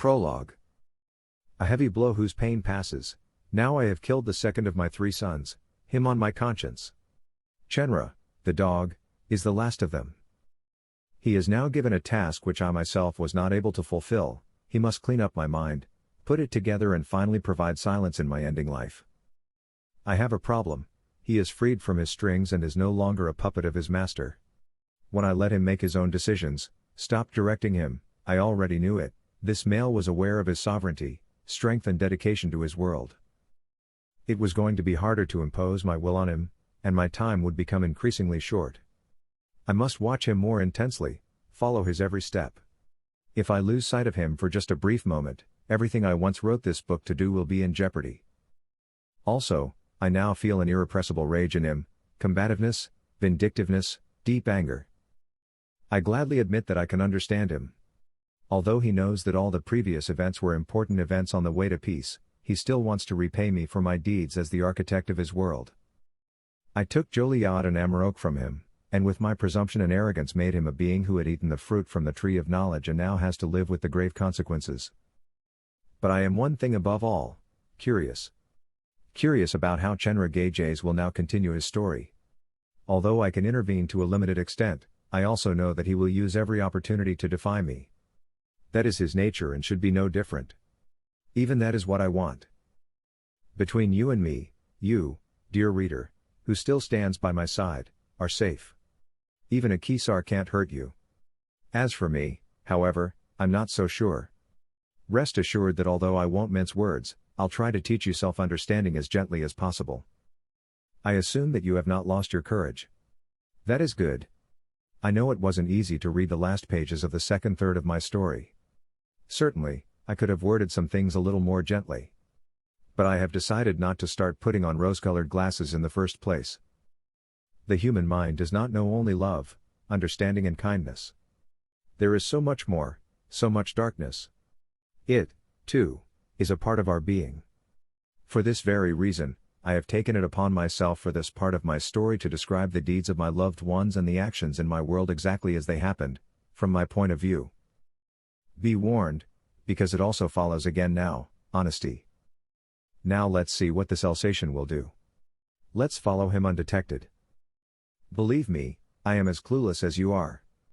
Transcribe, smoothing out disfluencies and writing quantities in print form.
Prologue. A heavy blow whose pain passes. Now I have killed the second of my 3 sons, him on my conscience. Chenerah, the dog, is the last of them. He is now given a task which I myself was not able to fulfill. He must clean up my mind, put it together and finally provide silence in my ending life. I have a problem. He is freed from his strings and is no longer a puppet of his master. When I let him make his own decisions, stopped directing him, I already knew it. This male was aware of his sovereignty, strength and dedication to his world. It was going to be harder to impose my will on him, and my time would become increasingly short. I must watch him more intensely, follow his every step. If I lose sight of him for just a brief moment, everything I once wrote this book to do will be in jeopardy. Also, I now feel an irrepressible rage in him, combativeness, vindictiveness, deep anger. I gladly admit that I can understand him. Although he knows that all the previous events were important events on the way to peace, he still wants to repay me for my deeds as the architect of his world. I took Joliad and Amarok from him, and with my presumption and arrogance made him a being who had eaten the fruit from the tree of knowledge and now has to live with the grave consequences. But I am one thing above all, curious. Curious about how Chenerah Gajaze will now continue his story. Although I can intervene to a limited extent, I also know that he will use every opportunity to defy me. That is his nature and should be no different. Even that is what I want. Between you and me, you, dear reader, who still stands by my side, are safe. Even a Kesar can't hurt you. As for me, however, I'm not so sure. Rest assured that although I won't mince words, I'll try to teach you self-understanding as gently as possible. I assume that you have not lost your courage. That is good. I know it wasn't easy to read the last pages of the second third of my story. Certainly, I could have worded some things a little more gently. But I have decided not to start putting on rose-colored glasses in the first place. The human mind does not know only love, understanding and kindness. There is so much more, so much darkness. It, too, is a part of our being. For this very reason, I have taken it upon myself for this part of my story to describe the deeds of my loved ones and the actions in my world exactly as they happened, from my point of view. Be warned, because it also follows again now, honesty. Now let's see what this Alsatian will do. Let's follow him undetected. Believe me, I am as clueless as you are.